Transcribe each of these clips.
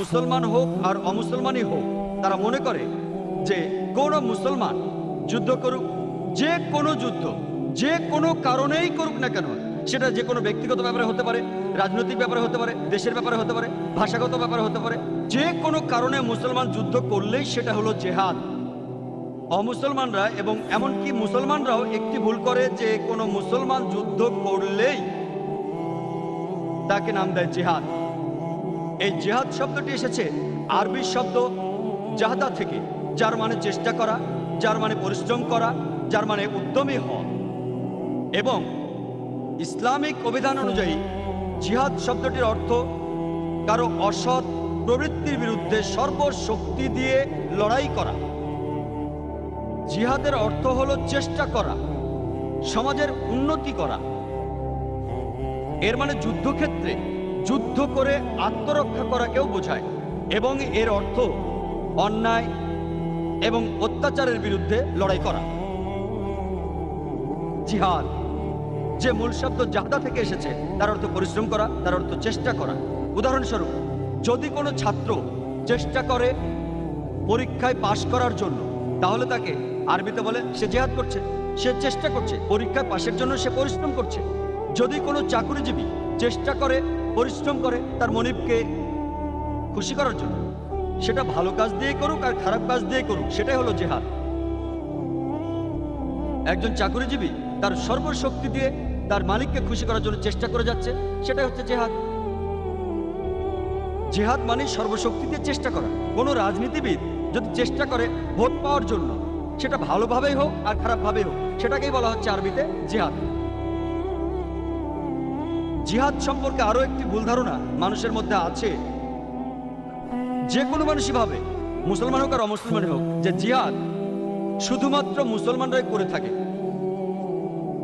মুসলমান হোক আর অমুসলমানই হোক, তারা মনে করে যে কোনো মুসলমান যুদ্ধ করুক, যে কোনো যুদ্ধ যে কোনো কারণেই করুক না কেন, সেটা যে কোনো ব্যক্তিগত ব্যাপারে হতে পারে, রাজনৈতিক ব্যাপারে হতে পারে, দেশের ব্যাপারে হতে পারে, ভাষাগত ব্যাপারে হতে পারে, যে কোনো কারণে মুসলমান যুদ্ধ করলেই সেটা হলো জেহাদ। অমুসলমানরা এবং এমনকি মুসলমানরাও একটি ভুল করে যে কোনো মুসলমান যুদ্ধ করলেই তাকে নাম দেয় জিহাদ। এই জিহাদ শব্দটি এসেছে আরবি শব্দ জাহাদা থেকে, যার মানে চেষ্টা করা, যার মানে পরিশ্রম করা, যার মানে উদ্যমী হওয়া। এবং ইসলামিক অভিধান অনুযায়ী জিহাদ শব্দটির অর্থ কারো অসৎ প্রবৃত্তির বিরুদ্ধে সর্বশক্তি দিয়ে লড়াই করা। জিহাদের অর্থ হলো চেষ্টা করা, সমাজের উন্নতি করা। এর মানে যুদ্ধক্ষেত্রে যুদ্ধ করে আত্মরক্ষা করাকেও বোঝায় এবং এর অর্থ অন্যায় এবং অত্যাচারের বিরুদ্ধে লড়াই করা। জিহাদ যে মূল শব্দ জাহাদা থেকে এসেছে, তার অর্থ পরিশ্রম করা, তার অর্থ চেষ্টা করা। উদাহরণস্বরূপ, যদি কোনো ছাত্র চেষ্টা করে পরীক্ষায় পাশ করার জন্য, তাহলে তাকে আরবিতে বলে সে জিহাদ করছে, সে চেষ্টা করছে, পরীক্ষায় পাশের জন্য সে পরিশ্রম করছে। যদি কোনো চাকরিজীবী চেষ্টা করে পরিশ্রম করে তার মনিবকে খুশি করার জন্য, সেটা ভালো কাজ দিয়ে করুক আর খারাপ কাজ দিয়ে করুক, সেটাই হলো জিহাদ। একজন চাকরিজীবী তার সর্বশক্তি দিয়ে তার মালিককে খুশি করার জন্য চেষ্টা করে যাচ্ছে, সেটাই হচ্ছে জিহাদ। জিহাদ মানে সর্বশক্তি দিয়ে চেষ্টা করা। কোনো রাজনীতিবিদ যদি চেষ্টা করে ভোট পাওয়ার জন্য, সেটা ভালোভাবেই হোক আর খারাপভাবেই হোক, সেটাকেই বলা হচ্ছে আরবিতে জিহাদ। জিহাদ সম্পর্কে আরো একটি ভুল ধারণা মানুষের মধ্যে আছে। যে কোনো মানুষই ভাবে, মুসলমান হোক আর অমুসলমান হোক, যে জিহাদ শুধুমাত্র মুসলমানরাই করে থাকে।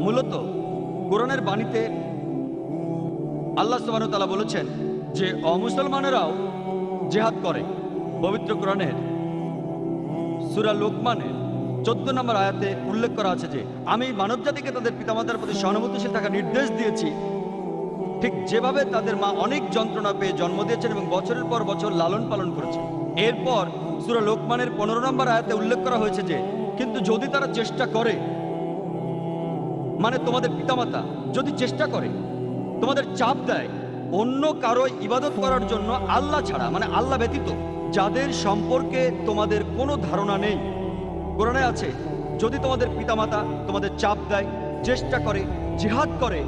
মূলত কোরআনের বাণীতে আল্লাহ সুবহানাহু ওয়া তাআলা বলেছেন যে অমুসলমানেরাও জিহাদ করে। পবিত্র কোরআনের সূরা লোকমানের 14 নম্বর আয়াতে উল্লেখ করা আছে যে আমি মানবজাতিকে তাদের পিতামাতার প্রতি সহানুভূতিশীল থাকার নির্দেশ দিয়েছি, ঠিক যেভাবে তাদের মা অনেক যন্ত্রণা পেয়ে জন্ম দিয়েছেন এবং বছরের পর বছর লালন পালন করেছেন। এরপর সূরা লোকমানের 15 নম্বর আয়াতে উল্লেখ করা হয়েছে যে কিন্তু যদি তারা চেষ্টা করে, মানে তোমাদের পিতামাতা যদি চেষ্টা করে, তোমাদের চাপ দেয় অন্য কারো ইবাদত করার জন্য আল্লাহ ছাড়া, মানে আল্লাহ ব্যতীত, যাদের সম্পর্কে তোমাদের কোনো ধারণা নেই। কোরআনে আছে যদি তোমাদের পিতামাতা তোমাদের চাপ দেয়, চেষ্টা করে, জিহাদ করে,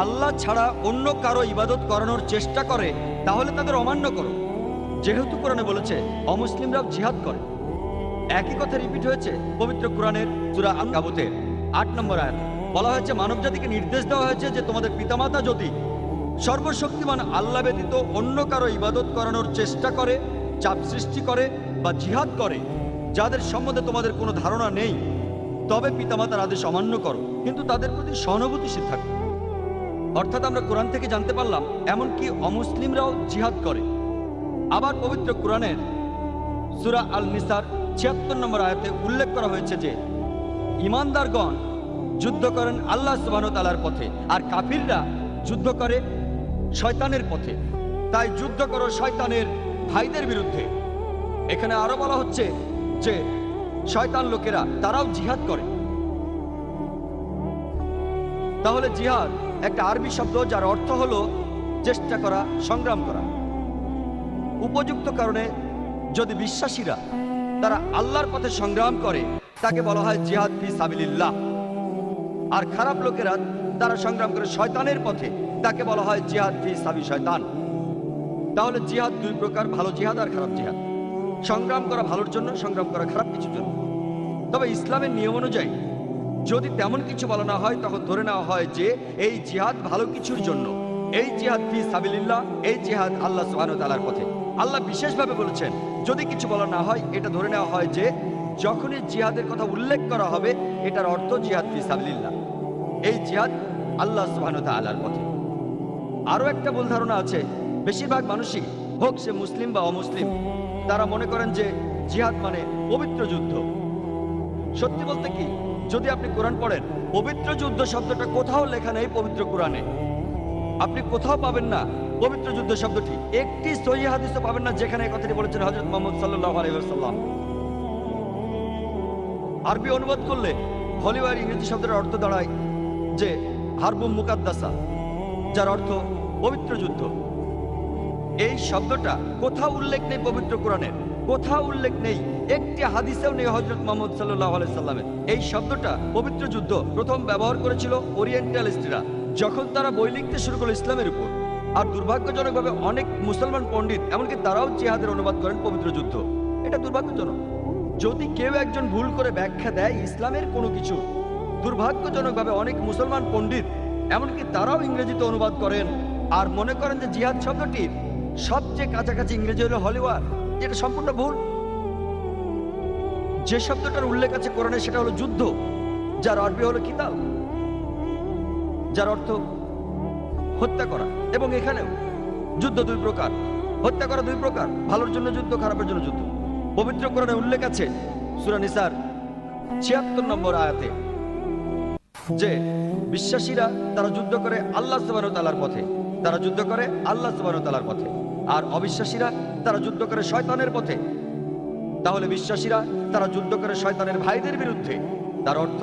আল্লাহ ছাড়া অন্য কারো ইবাদত করানোর চেষ্টা করে, তাহলে তাদের অমান্য করো। যেহেতু কোরআনে বলেছে অমুসলিমরাও জিহাদ করে, একই কথা রিপিট হয়েছে পবিত্র কোরআনের সূরা আনকাবুতের 8 নম্বর আয়াতে। বলা হয়েছে মানবজাতিকে নির্দেশ দেওয়া হয়েছে যে তোমাদের পিতামাতা যদি সর্বশক্তিমান আল্লাহ ব্যতীত অন্য কারো ইবাদত করানোর চেষ্টা করে, চাপ সৃষ্টি করে বা জিহাদ করে, যাদের সম্বন্ধে তোমাদের কোনো ধারণা নেই, তবে পিতামাতার আদেশ অমান্য করো, কিন্তু তাদের প্রতি সহানুভূতিশীল থাকো। অর্থাৎ আমরা কোরআন থেকে জানতে পারলাম এমনকি অমুসলিমরাও জিহাদ করে। আবার পবিত্র কোরআনের সূরা আল নিসার 76 নম্বর আয়াতে উল্লেখ করা হয়েছে যে ঈমানদারগণ যুদ্ধ করেন আল্লাহ সুবহানাহু ওয়া তাআলার পথে আর কাফিররা যুদ্ধ করে শয়তানের পথে। তাই যুদ্ধ করো শয়তানের ভাইদের বিরুদ্ধে। এখানে আরো বলা হচ্ছে যে শয়তান লোকেরা তারাও জিহাদ করে। তাহলে জিহাদ একটা আরবি শব্দ যার অর্থ হলো চেষ্টা করা, সংগ্রাম করা। উপযুক্ত কারণে যদি বিশ্বাসীরা তারা আল্লাহর পথে সংগ্রাম করে, তাকে বলা হয় জিহাদ ফি সাবিলিল্লাহ। আর খারাপ লোকেরা তারা সংগ্রাম করে শয়তানের পথে, তাকে বলা হয় জিহাদ ফি সাবি শয়তান। তাহলে জিহাদ দুই প্রকার, ভালো জিহাদ আর খারাপ জিহাদ। সংগ্রাম করা ভালোর জন্য, সংগ্রাম করা খারাপ কিছুর জন্য। তবে ইসলামের নিয়ম অনুযায়ী যদি তেমন কিছু বলা না হয়, তখন ধরে নেওয়া হয় যে এই জিহাদ ভালো কিছুর জন্য, এই জিহাদ ফি সাবিলিল্লাহ, এই জিহাদ আল্লাহ সুবহানাহু ওয়া তাআলার পথে। আল্লাহ বিশেষভাবে বলেছেন যদি কিছু বলা না হয়, এটা ধরে নেওয়া হয় যে যখনই জিহাদের কথা উল্লেখ করা হবে, এটার অর্থ জিহাদ ফি সাবিলিল্লাহ, এই জিহাদ আল্লাহ সুবহানাহু ওয়া তাআলার পথে। আরও একটা ভুল ধারণা আছে, বেশিরভাগ মানুষই, হোক সে মুসলিম বা অমুসলিম, তারা মনে করেন যে জিহাদ মানে পবিত্র যুদ্ধ। সত্যি বলতে কি, যদি আপনি কোরআন পড়েন, পবিত্র যুদ্ধ শব্দটা কোথাও লেখা নেই পবিত্র কোরআনে। আপনি কোথাও পাবেন না পবিত্র যুদ্ধ শব্দটি একটি সহিহ হাদিসও পাবেন না যেখানে এই কথাটি বলেছেন হযরত মুহাম্মদ সাল্লাল্লাহু আলাইহি ওয়াসাল্লাম। আরবি অনুবাদ করলে হলিওয়ার ইংরেজি শব্দের অর্থ দাঁড়ায় যে হারবুম মুকাদ্দাসা, যার অর্থ পবিত্র যুদ্ধ। এই শব্দটা কোথাও উল্লেখ নেই পবিত্র কোরআনের, কোথাও উল্লেখ নেই, একটি হাদিসেও নেই হযরত মুহাম্মদ সাল্লাল্লাহু আলাইহি সাল্লামের। এই শব্দটা পবিত্র যুদ্ধ প্রথম ব্যবহার করেছিল ওরিয়েন্টালিস্টরা যখন তারা বই লিখতে শুরু করলো ইসলামের উপর। আর দুর্ভাগ্যজনকভাবে অনেক মুসলমান পণ্ডিত এমনকি তারাও জিহাদের অনুবাদ করেন পবিত্র যুদ্ধ। এটা দুর্ভাগ্যজনক। যদি কেউ একজন ভুল করে ব্যাখ্যা দেয় ইসলামের কোনো কিছু, দুর্ভাগ্যজনকভাবে অনেক মুসলমান পণ্ডিত এমনকি তারাও ইংরেজিতে অনুবাদ করেন আর মনে করেন যে জিহাদ শব্দটির সবচেয়ে কাছাকাছি ইংরেজি হলো হলিওয়ার, যেটা সম্পূর্ণ ভুল। যে শব্দটার উল্লেখ আছে কোরআনে সেটা হলো যুদ্ধ, যার আরবি হলো কিতাল, যার অর্থ হত্যা করা। এবং এখানেও যুদ্ধ দুই প্রকার, হত্যা করা দুই প্রকার, ভালোর জন্য যুদ্ধ, খারাপের জন্য যুদ্ধ। পবিত্র কোরআনে উল্লেখ আছে সূরা নিসার ৭৬ নম্বর আয়াতে যে বিশ্বাসীরা তারা যুদ্ধ করে আল্লাহ সুবহানাহু ওয়া তাআলার পথে, তারা যুদ্ধ করে আল্লাহ সুবহানাহু ওয়া তাআলার পথে, আর অবিশ্বাসীরা তারা যুদ্ধ করে শয়তানের পথে। তাহলে বিশ্বাসীরা তারা যুদ্ধ করে শয়তানের ভাইদের বিরুদ্ধে, তার অর্থ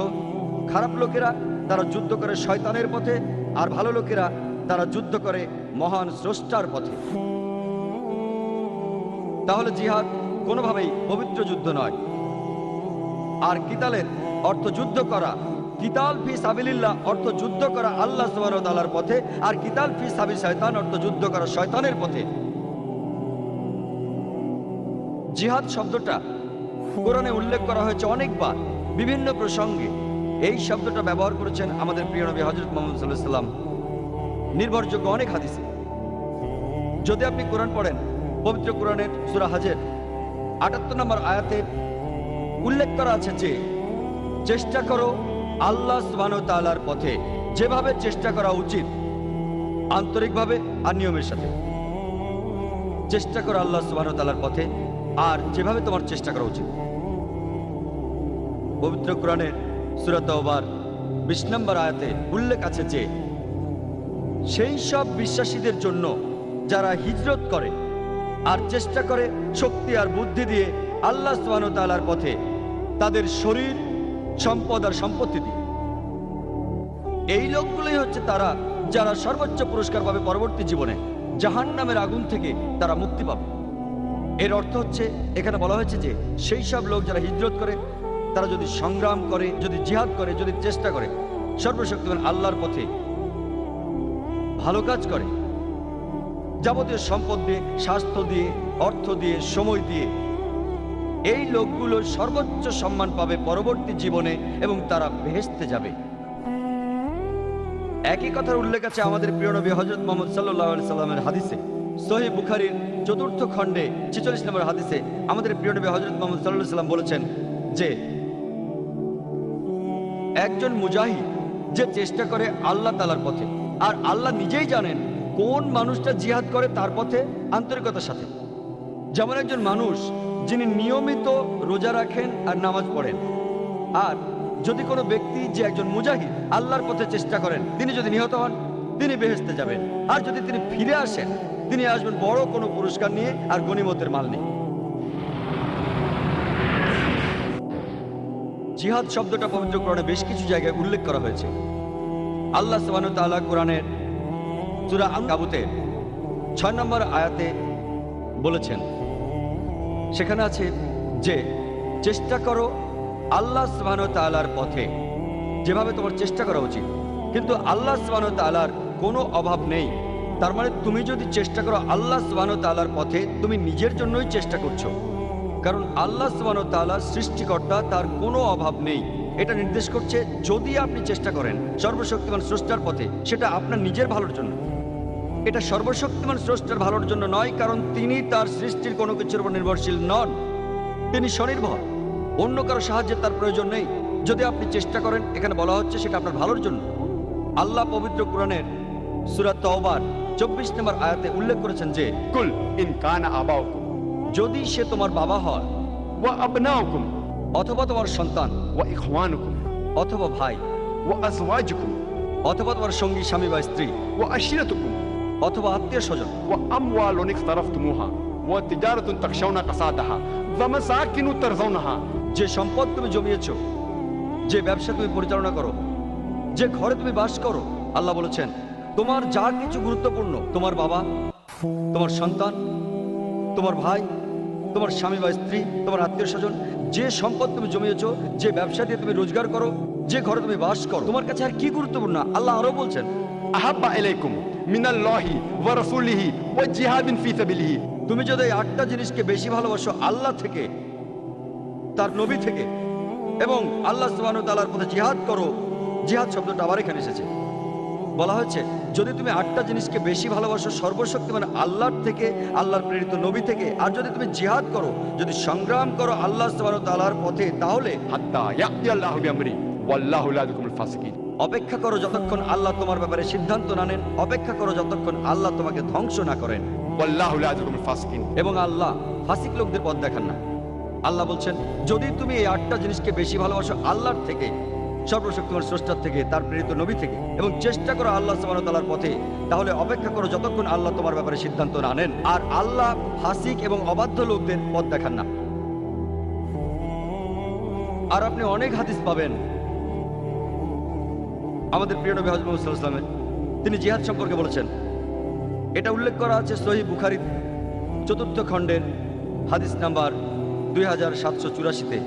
খারাপ লোকেরা তারা যুদ্ধ করে শয়তানের পথে, আর ভালো লোকেরা তারা যুদ্ধ করে মহান স্রষ্টার পথে। তাহলে জিহাদ কোনোভাবেই পবিত্র যুদ্ধ নয়। আর কিতালের অর্থ যুদ্ধ করা, কিতাল ফি সাবিলিল্লাহ অর্থ যুদ্ধ করা আল্লাহ সুবহানাহু ওয়া তাআলার পথে, আর কিতাল ফি সাবিল শয়তান অর্থ যুদ্ধ করা শয়তানের পথে। জিহাদ শব্দটা কোরআনে উল্লেখ করা হয়েছে অনেকবার বিভিন্ন প্রসঙ্গে। এই শব্দটা ব্যবহার করেছেন আমাদের প্রিয় নবী হযরত মুহাম্মদ সাল্লাল্লাহু আলাইহি ওয়াসাল্লাম নির্ভরযোগ্য অনেক হাদিসে। যদি আপনি কোরআন পড়েন, পবিত্র কোরআনের সূরা হজের ৭৮ নম্বর আয়াতে উল্লেখ করা আছে যে চেষ্টা করো আল্লাহ সুবহানাহু ওয়া তাআলার পথে, যেভাবে চেষ্টা করা উচিত আন্তরিকভাবে আর নিয়মের সাথে। চেষ্টা করো আল্লাহ সুবহানাহু ওয়া তাআলার পথে আর যেভাবে তোমার চেষ্টা করা উচিত। পবিত্র কোরআনের সূরা তাওবার ২০ নম্বর আয়াতে উল্লেখ আছে যে সেই সব বিশ্বাসীদের জন্য যারা হিজরত করে আর চেষ্টা করে শক্তি আর বুদ্ধি দিয়ে আল্লাহ সুবহানাহু ওয়া তাআলার পথে, তাদের শরীর, সম্পদ আর সম্পত্তি দিয়ে। এই লোকগুলোই হচ্ছে তারা যারা সর্বোচ্চ পুরস্কার পাবে পরবর্তী জীবনে, জাহান্নামের আগুন থেকে তারা মুক্তি পাবে। এর অর্থ হচ্ছে এখানে বলা হয়েছে যে সেই সব লোক যারা হিজরত করে, তারা যদি সংগ্রাম করে, যদি জিহাদ করে, যদি চেষ্টা করে সর্বশক্তিমান আল্লাহর পথে, ভালো কাজ করে, যাবতীয় সম্পদ দিয়ে, স্বাস্থ্য দিয়ে, অর্থ দিয়ে, সময় দিয়ে, এই লোকগুলো সর্বোচ্চ সম্মান পাবে পরবর্তী জীবনে এবং তারা বেহেশতে যাবে। একই কথার উল্লেখ আছে আমাদের প্রিয় নবী হযরত মুহাম্মদ সাল্লাল্লাহু আলাইহি সাল্লামের হাদিসে। সহিহ বুখারীর ৪র্থ খণ্ডে ৪৬ নম্বর হাদিসে আমাদের প্রিয় নবী হযরত মুহাম্মদ সাল্লাল্লাহু আলাইহি সাল্লাম বলেছেন যে একজন মুজাহিদ যে চেষ্টা করে আল্লাহ তাআলার পথে, আর আল্লাহ নিজেই জানেন কোন মানুষটা জিহাদ করে তার পথে আন্তরিকতার সাথে। যেমন একজন মানুষ যিনি নিয়মিত রোজা রাখেন আর নামাজ পড়েন, আর যদি কোনো ব্যক্তি যে একজন মুজাহিদ আল্লাহর পথে চেষ্টা করেন, তিনি যদি নিহত হন তিনি বেহেশতে যাবেন, আর যদি তিনি ফিরে আসেন তিনি আসবেন বড় কোনো পুরস্কার নিয়ে আর গনিমতের মাল নিয়ে। জিহাদ শব্দটা পবিত্র কোরআনে বেশ কিছু জায়গায় উল্লেখ করা হয়েছে। আল্লাহ সুবহানাহু ওয়া তাআলা কোরআনের সূরা আনকাবুতের ৬ নম্বর আয়াতে বলেছেন, সেখানে আছে যে চেষ্টা করো আল্লাহ সুবহানাহু ওয়া তাআলার পথে, যেভাবে তোমার চেষ্টা করা উচিত। কিন্তু আল্লাহ সুবহানাহু ওয়া তাআলার কোনো অভাব নেই। তার মানে তুমি যদি চেষ্টা করো আল্লাহ সুবহানাহু ওয়া তাআলার পথে, তুমি নিজের জন্যই চেষ্টা করছো, কারণ আল্লাহ সুবহানাহু ওয়া তাআলা সৃষ্টিকর্তা, তার কোনো অভাব নেই। এটা নির্দেশ করছে যদি আপনি চেষ্টা করেন সর্বশক্তিমান স্রষ্টার পথে, সেটা আপনার নিজের ভালোর জন্য। এটা সর্বশক্তিমান স্রষ্টার ভালোর জন্য নয়, কারণ তিনি তার সৃষ্টির কোনো কিছুর উপর নির্ভরশীল নন, তিনি স্বনির্ভর, অন্য কারো সাহায্যের তার প্রয়োজন নেই। যদি আপনি চেষ্টা করেন, এখানে বলা হচ্ছে সেটা আপনার ভালোর জন্য। আল্লাহ পবিত্র কোরআনের সূরা তাওবার ২৪ নম্বর আয়াতে উল্লেখ করেছেন যে কুল ইন কানা আবাউকুম, যদি সে তোমার বাবা হয়, ওয়া আবনাউকুম, অথবা তোমার সন্তান, ওয়া ইখওয়ানুকুম, অথবা ভাই, ওয়া আজওয়াজুকুম, অথবা তোমার সঙ্গী, স্বামী বা স্ত্রী, ওয়া আশিরাতুকুম, অথবা আত্মীয় স্বজন, وأموال اقترفتموها وتجارة تخشون كسادها ومساكن ترضونها। যে সম্পদ তুমি জমিয়েছো, যে ব্যবসা তুমি পরিচালনা করো, যে ঘরে তুমি বাস করো, আল্লাহ বলেছেন তোমার যা কিছু গুরুত্বপূর্ণ, তোমার বাবা, তোমার সন্তান, তোমার ভাই, তোমার স্বামী বা স্ত্রী, তোমার আত্মীয় স্বজন, যে সম্পদ তুমি জমিয়েছো, যে ব্যবসা দিয়ে তুমি রোজগার করো, যে ঘরে তুমি বাস করো, তোমার কাছে আর কি গুরুত্বপূর্ণ? আল্লাহ আরো বলছেন أحب إليكم من الله ورسوله وجهاد في سبيله। তুমি যদি এই 8টা জিনিসকে বেশি ভালোবাসো আল্লাহ থেকে, তার নবী থেকে, এবং আল্লাহ সুবহানাহু ওয়া তাআলার পথে জিহাদ করো। জিহাদ শব্দটা আবার এখানে এসেছে, বলা হয়েছে যদি তুমি 8টা জিনিসকে বেশি ভালোবাসো সর্বশক্তিমান আল্লাহর থেকে, আল্লাহর প্রেরিত নবী থেকে, আর যদি তুমি জিহাদ করো, যদি সংগ্রাম করো আল্লাহ সুবহানাহু ওয়া তাআলার পথে, তাহলে حتى يأتي الله بأمره والله لا يحب الفاسقين। অপেক্ষা করো যতক্ষণ আল্লাহ তোমার ব্যাপারে সিদ্ধান্ত না নেন, অপেক্ষা করো যতক্ষণ আল্লাহ তোমাকে ধ্বংস না করেন, والله لا يحب الفاسقين। এবং আল্লাহ ফাসিক লোকদের পথ দেখান না। আল্লাহ বলছেন যদি তুমি এই 8টা জিনিসকে বেশি ভালোবাসো আল্লাহর থেকে, সর্বশক্তিমান স্রষ্টার থেকে, তার প্রেরিত নবী থেকে, এবং চেষ্টা করো আল্লাহ সুবহানাহু ওয়া তাআলার পথে, তাহলে অপেক্ষা করো যতক্ষণ আল্লাহ তোমার ব্যাপারে সিদ্ধান্ত না নেন। আর আল্লাহ ফাসিক এবং অবাধ্য লোকদের পথ দেখান না। আর আপনি অনেক হাদিস পাবেন আমাদের প্রিয় নবী হযরত মুহাম্মদ সাল্লাল্লাহু আলাইহি ওয়াসাল্লামের, তিনি জিহাদ সম্পর্কে বলেছেন। এটা উল্লেখ করা আছে সহিহ বুখারী 4th খণ্ডের হাদিস নাম্বার 2784-তে।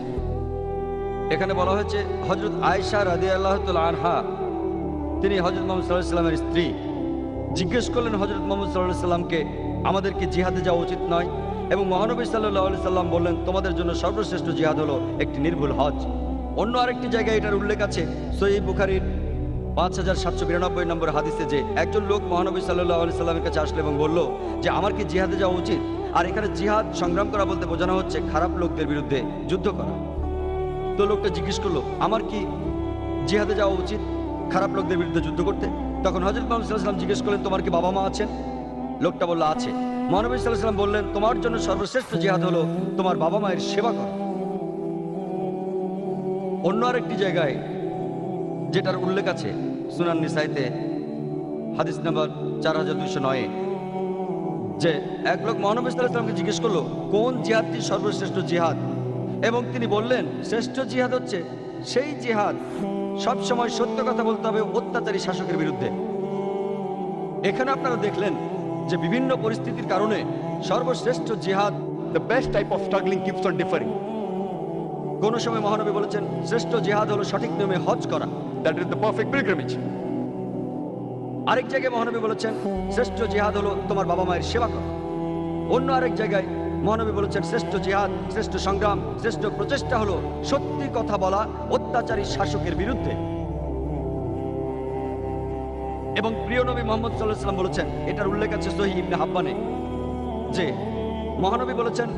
এখানে বলা হয়েছে হযরত আয়েশা রাদিয়াল্লাহু তাআলা আনহা, তিনি হযরত মুহাম্মদ সাল্লাল্লাহু আলাইহি ওয়াসাল্লামের স্ত্রী, জিজ্ঞেস করলেন হযরত মুহাম্মদ সাল্লাল্লাহু আলাইহি ওয়াসাল্লামকে আমাদেরকে জিহাদে যাওয়া উচিত নয়? এবং মহানবী সাল্লাল্লাহু আলাইহি সাল্লাম বললেন তোমাদের জন্য সর্বশ্রেষ্ঠ জিহাদ হলো একটি নির্ভুল হজ। অন্য আরেকটি জায়গায় এটার উল্লেখ আছে সহিহ বুখারীর 5792 নম্বর হাদিসে, যে একজন লোক মহানবী সাল্লাল্লাহু আলাইহি সাল্লামের কাছে আসলো এবং বলল যে আমার কি জিহাদে যাওয়া উচিত? আর এখানে জিহাদ সংগ্রাম করা বলতে বোঝানো হচ্ছে খারাপ লোকদের বিরুদ্ধে যুদ্ধ করা। তো লোকটা জিজ্ঞেস করলো আমার কি জিহাদে যাওয়া উচিত খারাপ লোকদের বিরুদ্ধে যুদ্ধ করতে? তখন হযরত মুহাম্মদ সাল্লাল্লাহু আলাইহি ওয়াসাল্লাম জিজ্ঞেস করলেন তোমার কি বাবা মা আছেন? লোকটা বলল আছে। মহানবী সাল্লাল্লাহু আলাইহি ওয়াসাল্লাম বললেন তোমার জন্য সর্বশ্রেষ্ঠ জিহাদ হলো তোমার বাবা মায়ের সেবা করা। অন্য আরেকটি জায়গায় যেটার উল্লেখ আছে সুনান নিসাইতে হাদিস নাম্বার 4209, যে এক লোক মহানবী সাল্লাল্লাহু আলাইহি ওয়াসাল্লামকে জিজ্ঞেস করলো কোন জিহাদটি সর্বশ্রেষ্ঠ জিহাদ, এবং তিনি বললেন শ্রেষ্ঠ জিহাদ হচ্ছে সেই জিহাদ সব সময় সত্য কথা বলতে হবে অত্যাচারী শাসকের বিরুদ্ধে। এখানে আপনারা দেখলেন যে বিভিন্ন পরিস্থিতির কারণে সর্বশ্রেষ্ঠ জিহাদ, The best type of struggling keeps on differing. কোন সময় মহানবী বলেছেন শ্রেষ্ঠ জিহাদ হলো সঠিক নিয়মে হজ করা। That is the perfect pilgrimage. আরেক জায়গায় মহানবী বলেছেন শ্রেষ্ঠ জিহাদ হলো তোমার বাবা মায়ের সেবা করা। অন্য আরেক জায়গায় মহানবী বলেছেন শ্রেষ্ঠ জিহাদ, শ্রেষ্ঠ সংগ্রাম, শ্রেষ্ঠ প্রচেষ্টা হলো সত্যি কথা বলা অত্যাচারী শাসকের বিরুদ্ধে। এবং প্রিয় নবী মুহাম্মদ সাল্লাল্লাহু আলাইহি ওয়াসাল্লাম বলেছেন, এটার উল্লেখ আছে সহিহ ইবনে হাব্বানে, যে মহানবী বলেছেন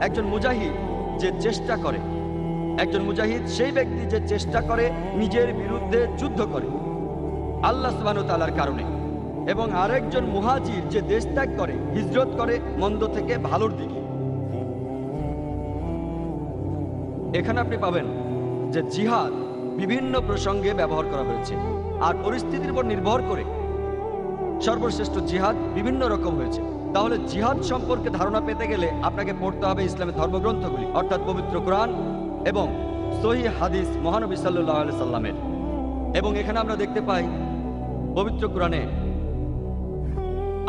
একজন মুজাহিদ যে চেষ্টা করে, একজন মুজাহিদ সেই ব্যক্তি যে চেষ্টা করে নিজের বিরুদ্ধে যুদ্ধ করে আল্লাহ সুবহানাহু ওয়া তাআলার কারণে, এবং আরেকজন মুহাজির যে দেশ ত্যাগ করে, হিজরত করে মন্দ থেকে ভালোর দিকে। এখানে আপনি পাবেন যে জিহাদ বিভিন্ন প্রসঙ্গে ব্যবহার করা হয়েছে, আর পরিস্থিতির উপর নির্ভর করে সর্বশ্রেষ্ঠ জিহাদ বিভিন্ন রকম হয়েছে। তাহলে জিহাদ সম্পর্কে ধারণা পেতে গেলে আপনাকে পড়তে হবে ইসলামের ধর্মগ্রন্থগুলি, অর্থাৎ পবিত্র কোরআন এবং সহিহ হাদিস মহানবী সাল্লাল্লাহু আলাইহি সাল্লামের। এবং এখানে আমরা দেখতে পাই পবিত্র কোরআনে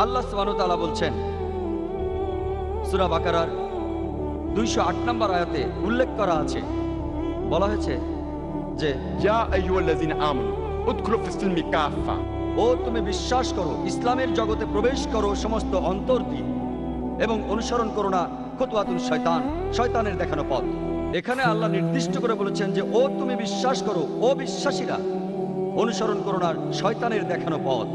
আল্লাহ সুবহানাহু ওয়া তাআলা বলছেন, সূরা বাকারার 208 নম্বর আয়াতে উল্লেখ করা আছে, বলা হয়েছে যে يا أيها الذين آمنوا ادخلوا في السلم كافة। ও তুমি বিশ্বাস করো, ইসলামের জগতে প্রবেশ করো সমস্ত অন্তর দিয়ে, এবং অনুসরণ করো না খুতওয়াতুল শয়তান, শয়তানের দেখানো পথ। এখানে আল্লাহ নির্দিষ্ট করে বলেছেন যে ও তুমি বিশ্বাস করো, ও বিশ্বাসীরা অনুসরণ করো না শয়তানের দেখানো পথ।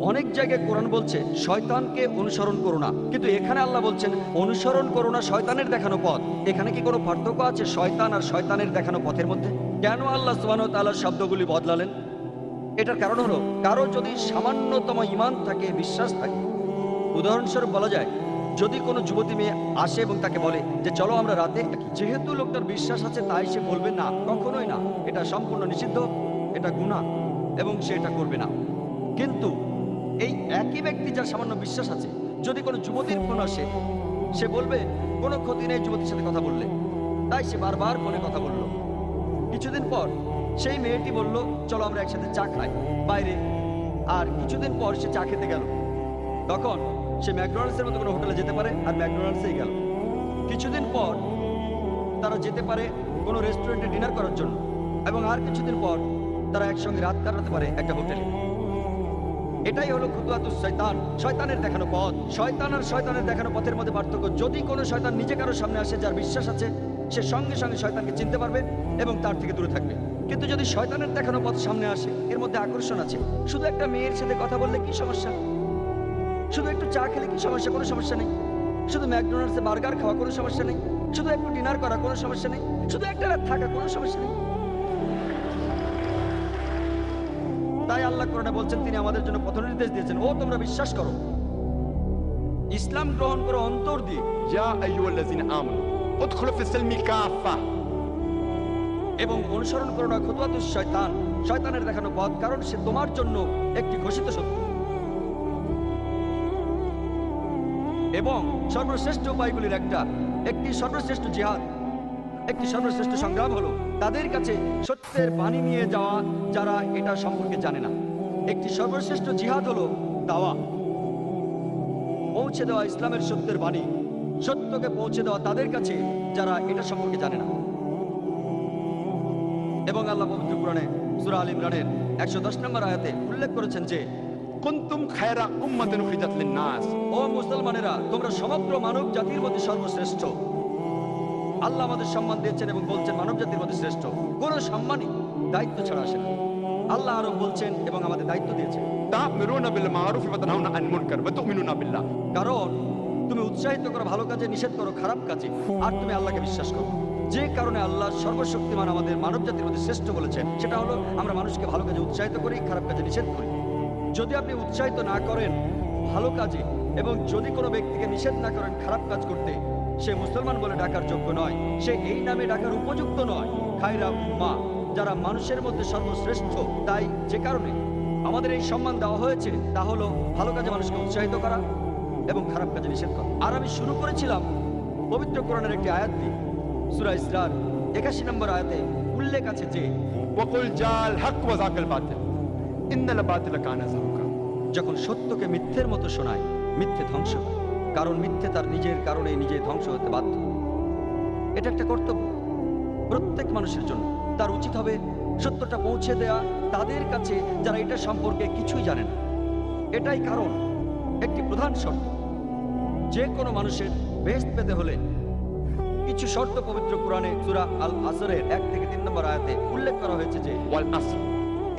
অনেক জায়গায় কোরআন বলছে শয়তানকে অনুসরণ করো না, কিন্তু এখানে আল্লাহ বলছেন অনুসরণ করো না শয়তানের দেখানো পথ। এখানে কি কোনো পার্থক্য আছে শয়তান আর শয়তানের দেখানো পথের মধ্যে? কেন আল্লাহ সুবহানাহু ওয়া তাআলার শব্দগুলি বদলালেন? এটার কারণ হলো কারো যদি সামান্যতম ঈমান থাকে, বিশ্বাস থাকে। উদাহরণস্বরূপ বলা যায়, যদি কোনো যুবতী মেয়ে আসে এবং তাকে বলে যে চলো আমরা রাতে থাকি, যেহেতু লোকটার বিশ্বাস আছে তাই সে বলবে না, কখনোই না, এটা সম্পূর্ণ নিষিদ্ধ, এটা গুনাহ এবং সে এটা করবে না। কিন্তু এই একই ব্যক্তি যার সামান্য বিশ্বাস আছে, যদি কোনো যুবতীর ফোন আসে, সে বলবে কোনো ক্ষতি নেই যুবতীর সাথে কথা বললে। তাই সে বারবার ফোনে কথা বলল। কিছুদিন পর সেই মেয়েটি বলল, চলো আমরা একসাথে চা খাই বাইরে। আর কিছুদিন পর সে চা খেতে গেল। তখন সে ম্যাকডোনাল্ডসের মতো কোনো হোটেলে যেতে পারে, আর ম্যাকডোনাল্ডসেই গেল। কিছুদিন পর তারা যেতে পারে কোনো রেস্টুরেন্টে ডিনার করার জন্য, এবং আর কিছুদিন পর তারা একসঙ্গে রাত কাটাতে পারে একটা হোটেলে। এটাই হলো খুতুয়াতুস শয়তান, শয়তানের দেখানো পথ। শয়তান আর শয়তানের দেখানো পথের মধ্যে পার্থক্য, যদি কোনো শয়তান নিজে কারোর সামনে আসে যার বিশ্বাস আছে, সে সঙ্গে সঙ্গে শয়তানকে চিনতে পারবে এবং তার থেকে দূরে থাকবে। কিন্তু যদি শয়তানের দেখানো পথ সামনে আসে, এর মধ্যে আকর্ষণ আছে, শুধু একটা মেয়ের সাথে কথা বললে কি সমস্যা, শুধু একটু চা খেলে কি সমস্যা, কোনো সমস্যা নেই। শুধু ম্যাকডোনাল্ডসে বার্গার খাওয়া, কোনো সমস্যা নেই। শুধু একটু ডিনার করা, কোনো সমস্যা নেই। শুধু একটা রাত থাকা, কোনো সমস্যা নেই। তাই আল্লাহ কোরআনে বলছেন, তিনি আমাদের জন্য পথ নির্দেশ দিয়েছেন, ও তোমরা বিশ্বাস করো, ইসলাম গ্রহণ করো অন্তর দিয়ে। يا أيها الذين آمنوا ادخلوا في السلم كافة এবং অনুসরণ করো না খুতুয়াতুস শয়তান, শয়তানের দেখানো পথ, কারণ সে তোমার জন্য একটি ঘোষিত শত্রু। এবং সর্বশ্রেষ্ঠ উপায়গুলির একটি সর্বশ্রেষ্ঠ জিহাদ, একটি সর্বশ্রেষ্ঠ সংগ্রাম হলো তাদের কাছে সত্যের বাণী নিয়ে যাওয়া যারা এটা সম্পর্কে জানে না। একটি সর্বশ্রেষ্ঠ জিহাদ হলো দাওয়া, পৌঁছে দেওয়া ইসলামের সত্যের বাণী, সত্যকে পৌঁছে দেওয়া তাদের কাছে যারা এটা সম্পর্কে জানে না। এবং আল্লাহ পবিত্র কোরআনে সূরা আল ইমরানের 110 নম্বর আয়াতে উল্লেখ করেছেন যে, كنتم خير أمة أخرجت للناس ও মুসলমানেরা, তোমরা সমগ্র মানব জাতির মধ্যে সর্বশ্রেষ্ঠ। আল্লাহ আমাদের সম্মান দিয়েছেন এবং বলছেন মানব জাতির মধ্যে শ্রেষ্ঠ। কোনো সম্মানই দায়িত্ব ছাড়া আসে না। আল্লাহ আরো বলছেন এবং আমাদের দায়িত্ব দিয়েছেন, تأمرون بالمعروف وتنهون عن المنكر وتؤمنون بالله কারণ তুমি উৎসাহিত করো ভালো কাজে, নিষেধ করো খারাপ কাজে, আর তুমি আল্লাহকে বিশ্বাস করো। যে কারণে আল্লাহ সর্বশক্তিমান আমাদের মানব জাতির মধ্যে শ্রেষ্ঠ বলেছেন, সেটা হলো আমরা মানুষকে ভালো কাজে উৎসাহিত করি, খারাপ কাজে নিষেধ করি। যদি আপনি উৎসাহিত না করেন ভালো কাজে, এবং যদি কোনো ব্যক্তিকে নিষেধ না করেন খারাপ কাজ করতে, সে মুসলমান বলে ডাকার যোগ্য নয়, সে এই নামে ডাকার উপযুক্ত নয়। খায়রা উম্মাহ, যারা মানুষের মধ্যে সর্বশ্রেষ্ঠ। তাই যে কারণে আমাদের এই সম্মান দেওয়া হয়েছে তা হলো ভালো কাজে মানুষকে উৎসাহিত করা এবং খারাপ কাজে নিষেধ করা। আর আমি শুরু করেছিলাম পবিত্র কোরআনের একটি আয়াত দিয়ে। সূরা ইসরার 81 নম্বর আয়াতে উল্লেখ আছে যে, وقل جاء الحق وزهق الباطل إن الباطل كان زهوقا যখন সত্যকে মিথ্যের মতো শোনায়, মিথ্যে ধ্বংস হয়, কারণ মিথ্যে তার নিজের কারণে নিজে ধ্বংস হতে বাধ্য। এটা একটা কর্তব্য প্রত্যেক মানুষের জন্য। তার উচিত হবে সত্যটা পৌঁছে দেয়া তাদের কাছে যারা এটা সম্পর্কে কিছুই জানে না। এটাই কারণ একটি প্রধান শর্ত, যে কোনো মানুষের বেহেশত পেতে হলে কিছু শর্ত পবিত্র কোরআনে সূরা আল আসরের 1 থেকে 3 নম্বর আয়াতে উল্লেখ করা হয়েছে যে, والعصر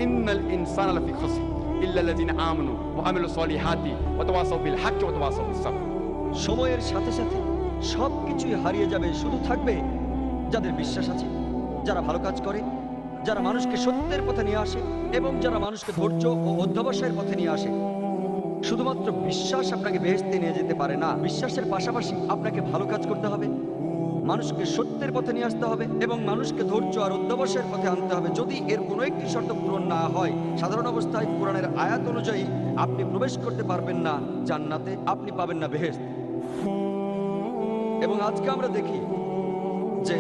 إن الإنسان لفي خسر إلا الذين آمنوا وعملوا الصالحات وتواصوا بالحق وتواصوا بالصبر সময়ের সাথে সাথে সব কিছুই হারিয়ে যাবে, শুধু থাকবে যাদের বিশ্বাস আছে, যারা ভালো কাজ করে, যারা মানুষকে সত্যের পথে নিয়ে আসে এবং যারা মানুষকে ধৈর্য ও অধ্যবসায়ের পথে নিয়ে আসে। শুধুমাত্র বিশ্বাস আপনাকে বেহেশতে নিয়ে যেতে পারে না, বিশ্বাসের পাশাপাশি আপনাকে ভালো কাজ করতে হবে, মানুষকে সত্যের পথে নিয়ে আসতে হবে এবং মানুষকে ধৈর্য আর অধ্যবসায়ের পথে আনতে হবে। যদি এর কোনো একটি শর্ত পূরণ না হয়, সাধারণ অবস্থায় কোরআনের আয়াত অনুযায়ী আপনি প্রবেশ করতে পারবেন না জান্নাতে, আপনি পাবেন না বেহেশত। এবং আজকে আমরা দেখি যে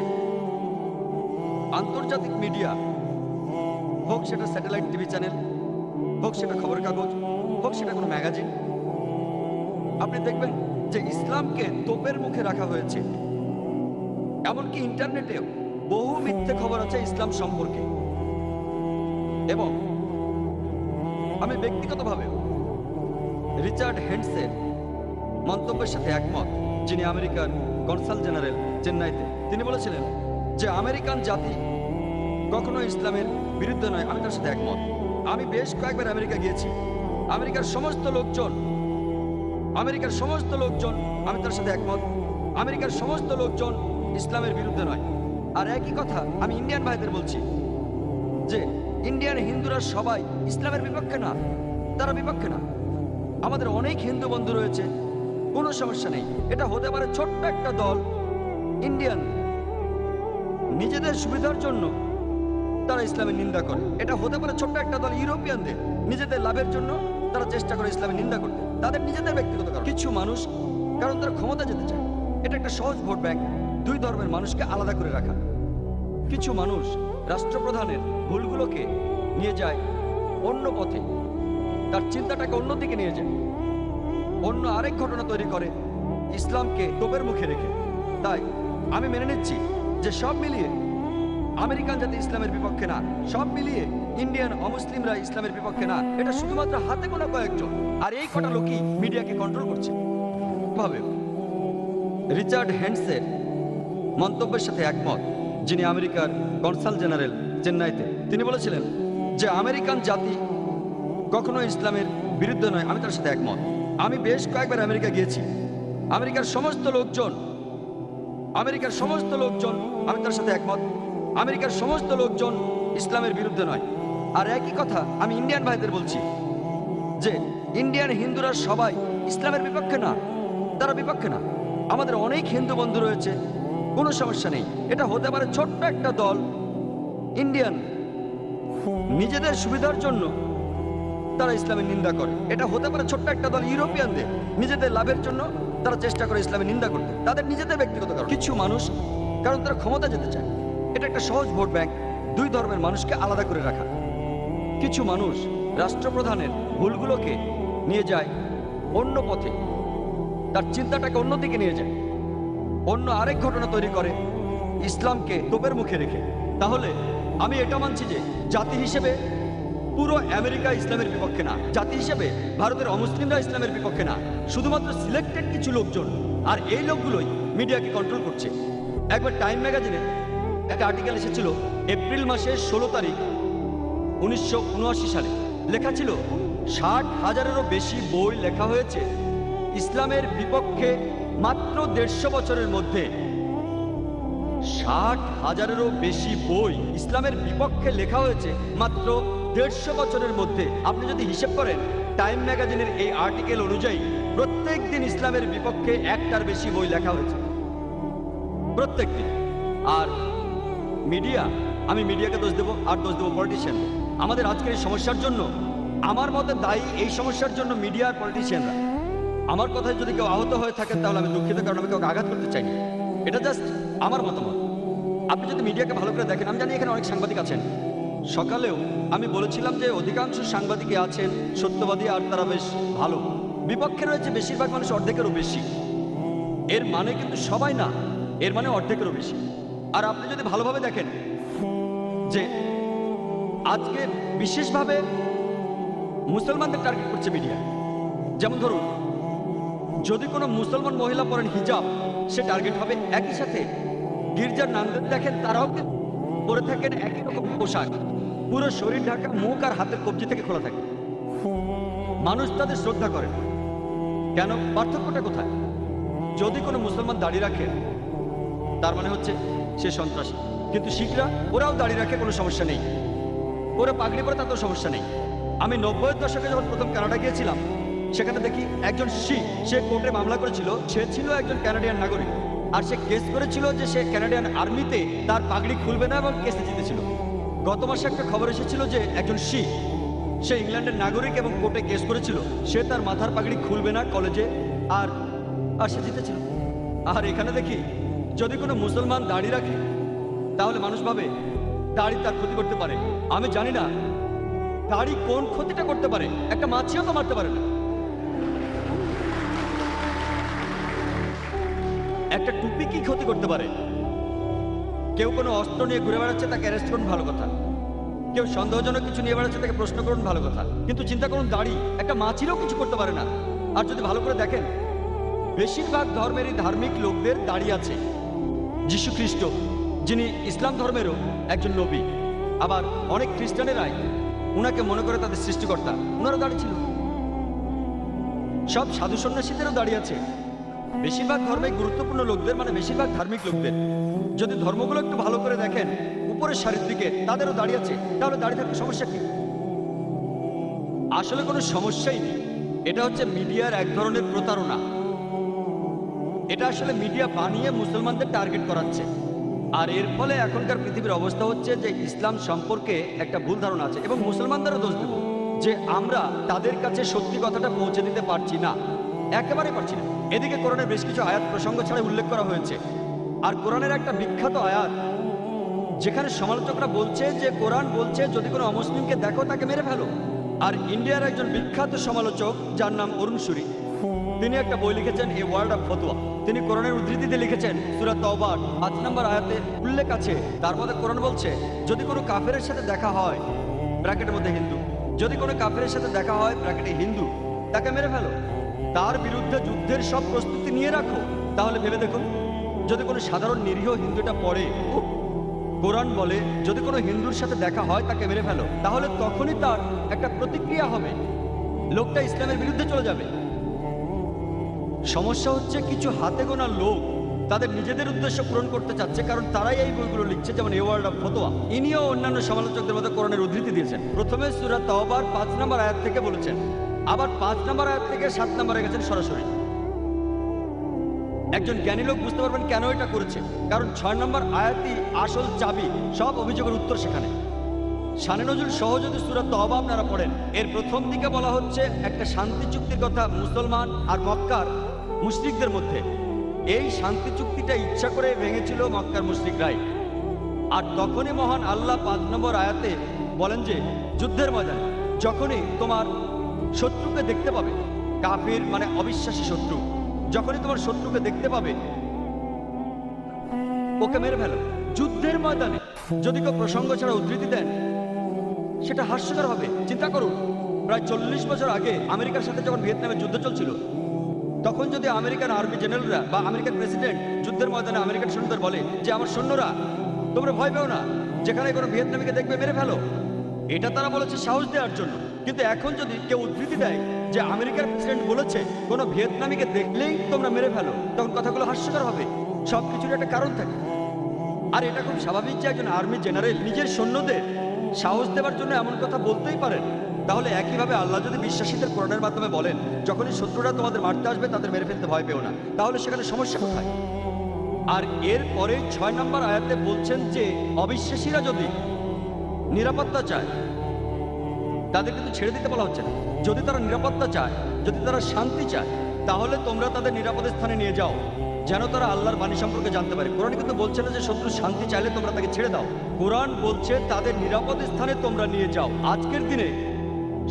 আন্তর্জাতিক মিডিয়া, হোক সেটা স্যাটেলাইট টিভি চ্যানেল, হোক সেটা খবর কাগজ, হোক সেটা কোনো ম্যাগাজিন, আপনি দেখবেন যে ইসলামকে তোপের মুখে রাখা হয়েছে। এমনকি ইন্টারনেটেও বহু মিথ্যে খবর আছে ইসলাম সম্পর্কে। এবং আমি ব্যক্তিগতভাবে রিচার্ড হেন্ডসের মন্তব্যের সাথে একমত, যিনি আমেরিকার কনসাল জেনারেল চেন্নাইতে। তিনি বলেছিলেন যে আমেরিকান জাতি কখনো ইসলামের বিরুদ্ধে নয়। আমি তার সাথে একমত। আমি বেশ কয়েকবার আমেরিকা গিয়েছি। আমেরিকার সমস্ত লোকজন আমি তার সাথে একমত। আমেরিকার সমস্ত লোকজন ইসলামের বিরুদ্ধে নয়। আর একই কথা আমি ইন্ডিয়ান ভাইদের বলছি যে ইন্ডিয়ান হিন্দুরা সবাই ইসলামের বিপক্ষে না, তারা বিপক্ষে না। আমাদের অনেক হিন্দু বন্ধু রয়েছে, কোনো সমস্যা নেই। এটা হতে পারে ছোট্ট একটা দল ইন্ডিয়ান, নিজেদের সুবিধার জন্য তারা ইসলামের নিন্দা করে। এটা হতে পারে ছোট্ট একটা দল ইউরোপিয়ানদের, নিজেদের লাভের জন্য তারা চেষ্টা করে ইসলামের নিন্দা করতে, তাদের নিজেদের ব্যক্তিগত কারণ। কিছু মানুষ কারণ তারা ক্ষমতা যেতে চায়, এটা একটা সহজ ভোট ব্যাংক, দুই ধর্মের মানুষকে আলাদা করে রাখা। কিছু মানুষ রাষ্ট্রপ্রধানের ভুলগুলোকে নিয়ে যায় অন্য পথে, তার চিন্তাটাকে অন্যদিকে নিয়ে যায়, অন্য আরেক ঘটনা তৈরি করে ইসলামকে তোপের মুখে রেখে। তাই আমি মেনে নিচ্ছি যে সব মিলিয়ে আমেরিকান জাতি ইসলামের বিপক্ষে না, সব মিলিয়ে ইন্ডিয়ান অমুসলিমরা ইসলামের বিপক্ষে না। এটা শুধুমাত্র হাতে গোনা কয়েকজন, আর এই কটা লোকই মিডিয়াকে কন্ট্রোল করছে। ভাবে রিচার্ড হ্যান্ডসের মন্তব্যের সাথে একমত, যিনি আমেরিকার কনসাল জেনারেল চেন্নাইতে। তিনি বলেছিলেন যে আমেরিকান জাতি কখনো ইসলামের বিরুদ্ধে নয়। আমি তার সাথে একমত। আমি বেশ কয়েকবার আমেরিকা গিয়েছি। আমেরিকার সমস্ত লোকজন আমি তার সাথে একমত। আমেরিকার সমস্ত লোকজন ইসলামের বিরুদ্ধে নয়। আর একই কথা আমি ইন্ডিয়ান ভাইদের বলছি যে ইন্ডিয়ান হিন্দুরা সবাই ইসলামের বিপক্ষে না, তারা বিপক্ষে না। আমাদের অনেক হিন্দু বন্ধু রয়েছে, কোনো সমস্যা নেই। এটা হতে পারে ছোট্ট একটা দল ইন্ডিয়ান, নিজেদের সুবিধার জন্য তারা ইসলামের নিন্দা করে। এটা হতে পারে ছোট্ট একটা দল ইউরোপিয়ানদের, নিজেদের লাভের জন্য তারা চেষ্টা করে ইসলামের নিন্দা করতে, তাদের নিজেদের ব্যক্তিগত কারণ। কিছু মানুষ কারণ তারা ক্ষমতা যেতে চায়, এটা একটা সহজ ভোট ব্যাংক, দুই ধর্মের মানুষকে আলাদা করে রাখা। কিছু মানুষ রাষ্ট্রপ্রধানের ভুলগুলোকে নিয়ে যায় অন্য পথে, তার চিন্তাটাকে অন্যদিকে নিয়ে যায়, অন্য আরেক ঘটনা তৈরি করে ইসলামকে তোপের মুখে রেখে। তাহলে আমি এটা মানছি যে জাতি হিসেবে পুরো আমেরিকা ইসলামের বিপক্ষে না, জাতি হিসেবে ভারতের অমুসলিমরা ইসলামের বিপক্ষে না, শুধুমাত্র সিলেক্টেড কিছু লোকজন, আর এই লোকগুলোই মিডিয়াকে কন্ট্রোল করছে। একবার টাইম ম্যাগাজিনে একটা আর্টিকেল এসেছিল এপ্রিল মাসের 16 তারিখ 1979 সালে। লেখা ছিল 60,000-এরও বেশি বই লেখা হয়েছে ইসলামের বিপক্ষে মাত্র 150 বছরের মধ্যে। 60,000-এরও বেশি বই ইসলামের বিপক্ষে লেখা হয়েছে মাত্র 150 বছরের মধ্যে। আপনি যদি হিসেব করেন টাইম ম্যাগাজিনের এই আর্টিকেল অনুযায়ী প্রত্যেক দিন ইসলামের বিপক্ষে একটার বেশি বই লেখা হয়েছে, প্রত্যেক দিন। আর মিডিয়া, আমি মিডিয়াকে দোষ দেবো আর দোষ দেবো পলিটিশিয়ান। আমাদের আজকের এই সমস্যার জন্য আমার মতে দায়ী এই সমস্যার জন্য মিডিয়া আর পলিটিশিয়ানরা। আমার কথায় যদি কেউ আহত হয়ে থাকেন তাহলে আমি দুঃখিত, কারণ আমি কাউকে আঘাত করতে চাইনি। এটা জাস্ট আমার মতামত। আপনি যদি মিডিয়াকে ভালো করে দেখেন, আমি জানি এখানে অনেক সাংবাদিক আছেন। সকালেও আমি বলেছিলাম যে অধিকাংশ সাংবাদিকই আছেন সত্যবাদী, আর তারা বেশ ভালো। বিপক্ষে রয়েছে বেশিরভাগ মানুষ অর্ধেকেরও বেশি। এর মানে কিন্তু সবাই না, এর মানে অর্ধেকেরও বেশি। আর আপনি যদি ভালোভাবে দেখেন যে আজকে বিশেষভাবে মুসলমানদের টার্গেট করছে মিডিয়া। যেমন ধরুন, যদি কোনো মুসলমান মহিলা পরেন হিজাব, সে টার্গেট হবে। একই সাথে গির্জার নামদের দেখেন, তারাও পরে থাকেন একই রকম পোশাক, পুরো শরীর ঢাকা, মুখ আর হাতের কবজি থেকে খোলা থাকে। মানুষ তাদের শ্রদ্ধা করে। কেন? পার্থক্যটা কোথায়? যদি কোনো মুসলমান দাড়ি রাখে তার মানে হচ্ছে সে সন্ত্রাসী, কিন্তু শিখরা ওরাও দাড়ি রাখে, কোনো সমস্যা নেই। ওরা পাগড়ি পরে, তাতেও সমস্যা নেই। আমি 90-এর দশকে যখন প্রথম কানাডা গিয়েছিলাম, সেখানে দেখি একজন শিখ, সে কোর্টে মামলা করেছিল। সে ছিল একজন কানাডিয়ান নাগরিক, আর সে কেস করেছিল যে সে কানাডিয়ান আর্মিতে তার পাগড়ি খুলবে না, এবং কেসে জিতেছিল। গত মাসে একটা খবর এসেছিল যে একজন শিখ, সে ইংল্যান্ডের নাগরিক এবং কোর্টে কেস করেছিল, সে তার মাথার পাগড়ি খুলবে না কলেজে, আর সে জিতেছিল। আর এখানে দেখি যদি কোনো মুসলমান দাড়ি রাখে তাহলে মানুষ ভাবে দাড়ি তার ক্ষতি করতে পারে। আমি জানি না দাড়ি কোন ক্ষতিটা করতে পারে, একটা মাছিও তো মারতে পারে না। একটা টুপি কি ক্ষতি করতে পারে? কেউ কোনো অস্ত্র নিয়ে ঘুরে বেড়াচ্ছে, তাকে অ্যারেস্ট করুন, ভালো কথা। কেউ সন্দেহজনক কিছু নিয়ে বেড়াচ্ছে, তাকে প্রশ্ন করুন, ভালো কথা। কিন্তু চিন্তা করুন, দাড়ি একটা মাছিরও কিছু করতে পারে না। আর যদি ভালো করে দেখেন, বেশিরভাগ ধর্মেরই ধার্মিক লোকদের দাড়ি আছে। যীশু খ্রিস্ট, যিনি ইসলাম ধর্মেরও একজন নবী, আবার অনেক খ্রিস্টানেরাই উনাকে মনে করে তাদের সৃষ্টিকর্তা, উনারও দাড়ি ছিল। সব সাধু সন্ন্যাসীদেরও দাড়ি আছে। বেশিরভাগ ধর্মে গুরুত্বপূর্ণ লোকদের, মানে বেশিরভাগ ধার্মিক লোকদের, যদি ধর্মগুলো একটু ভালো করে দেখেন, উপরের সারির দিকে তাদেরও দাড়ি আছে। তাহলে দাড়ি থাকতে সমস্যা কি? আসলে কোনো সমস্যাই নেই। এটা হচ্ছে মিডিয়ার এক ধরনের প্রতারণা। এটা আসলে মিডিয়া বানিয়ে মুসলমানদের টার্গেট করাচ্ছে। আর এর ফলে এখনকার পৃথিবীর অবস্থা হচ্ছে যে ইসলাম সম্পর্কে একটা ভুল ধারণা আছে, এবং মুসলমানদেরও দোষ দেব। যে আমরা তাদের কাছে সত্যি কথাটা পৌঁছে দিতে পারছি না, একেবারে পারছি না। এদিকে কোরআনের বেশ কিছু আয়াত প্রসঙ্গ ছাড়া উল্লেখ করা হয়েছে। আর কোরআনের একটা বিখ্যাত আয়াত যেখানে সমালোচকরা বলছে যে কোরআন বলছে যদি কোনো অমুসলিমকে দেখো তাকে মেরে ফেলো। আর ইন্ডিয়ার একজন বিখ্যাত সমালোচক যার নাম অরুণ সুরি, তিনি একটা বই লিখেছেন এ ওয়ার্ল্ড অফ ফতোয়া। তিনি কোরআনের উদ্ধৃতিতে লিখেছেন সূরা তাওবার ৫ নম্বর আয়াতে উল্লেখ আছে, তার মধ্যে কোরআন বলছে যদি কোনো কাফেরের সাথে দেখা হয়, ব্র্যাকেটের মধ্যে হিন্দু, যদি কোনো কাফেরের সাথে দেখা হয় ব্র্যাকেটে হিন্দু, তাকে মেরে ফেলো, তার বিরুদ্ধে যুদ্ধের সব প্রস্তুতি নিয়ে রাখো। তাহলে ভেবে দেখুন, যদি কোনো সাধারণ নিরীহ হিন্দু এটা পড়ে, কোরআন বলে যদি কোনো হিন্দুর সাথে দেখা হয় তাকে মেরে ফেলো, তাহলে তখনই তার একটা প্রতিক্রিয়া হবে, লোকটা ইসলামের বিরুদ্ধে চলে যাবে। সমস্যা হচ্ছে কিছু হাতে গোনা লোক তাদের নিজেদের উদ্দেশ্য পূরণ করতে চাচ্ছে, কারণ তারাই এই বইগুলো লিখছে, যেমন এ ওয়ার্ল্ড অফ ফতোয়া। ইনিও অন্যান্য সমালোচকদের মধ্যে কোরআনের উদ্ধৃতি দিয়েছেন। প্রথমে সূরা তাওবার ৫ নম্বর আয়াত থেকে বলেছেন, আবার ৫ নম্বর আয়াত থেকে ৭ নম্বরে গেছেন সরাসরি। একজন জ্ঞানী লোক বুঝতে পারবেন কেন এটা করেছে, কারণ ৬ নম্বর আয়াতই আসল চাবি, সব অভিযোগের উত্তর সেখানে। শানে নজরুল সহ যদি সূরা তাওবা আপনারা পড়েন, এর প্রথম দিকে বলা হচ্ছে একটা শান্তি চুক্তির কথা মুসলমান আর মক্কার মুশরিকদের মধ্যে। এই শান্তি চুক্তিটা ইচ্ছা করে ভেঙেছিল মক্কার মুশরিকরাই। আর তখনই মহান আল্লাহ ৫ নম্বর আয়াতে বলেন যে যুদ্ধের ময়দানে যখনই তোমার শত্রুকে দেখতে পাবে, কাফির মানে অবিশ্বাসী শত্রু, যখনই তোমার শত্রুকে দেখতে পাবে ওকে মেরে ফেলো। যুদ্ধের ময়দানে যদি কেউ প্রসঙ্গ ছাড়া উদ্ধৃতি দেন সেটা হাস্যকর হবে। চিন্তা করুন, প্রায় ৪০ বছর আগে আমেরিকার সাথে যখন ভিয়েতনামের যুদ্ধ চলছিল, তখন যদি আমেরিকান আর্মি জেনারেলরা বা আমেরিকান প্রেসিডেন্ট যুদ্ধের ময়দানে আমেরিকান সৈন্যদের বলে যে আমার সৈন্যরা তোমরা ভয় পেও না, যেখানে কোনো ভিয়েতনামিকে দেখবে মেরে ফেলো, এটা তারা বলেছে সাহস দেওয়ার জন্য। কিন্তু এখন যদি কেউ উদ্ধৃতি দেয় যে আমেরিকার প্রেসিডেন্ট বলেছে কোনো ভিয়েতনামিকে দেখলেই তোমরা মেরে ফেলো, তখন কথাগুলো হাস্যকর হবে। সবকিছুর একটা কারণ থাকে। আর এটা খুব স্বাভাবিক যে একজন আর্মি জেনারেল নিজের সৈন্যদের সাহস দেওয়ার জন্য এমন কথা বলতেই পারেন। তাহলে একইভাবে আল্লাহ যদি বিশ্বাসীদের কোরআনের মাধ্যমে বলেন যখনই শত্রুরা তোমাদের মারতে আসবে তাদের মেরে ফেলতে ভয় পেও না, তাহলে সেখানে সমস্যা কোথায়? আর এর পরে ৬ নম্বর আয়াতে বলছেন যে অবিশ্বাসীরা যদি নিরাপত্তা চায় তাদের কিন্তু ছেড়ে দিতে বলা হচ্ছে না। যদি তারা নিরাপত্তা চায়, যদি তারা শান্তি চায়, তাহলে তোমরা তাদের নিরাপদ স্থানে নিয়ে যাও, যেন তারা আল্লাহর বাণী সম্পর্কে জানতে পারে। কোরআন কিন্তু বলছে না যে শত্রু শান্তি চাইলে তোমরা তাকে ছেড়ে দাও। কোরআন বলছে তাদের নিরাপদ স্থানে তোমরা নিয়ে যাও। আজকের দিনে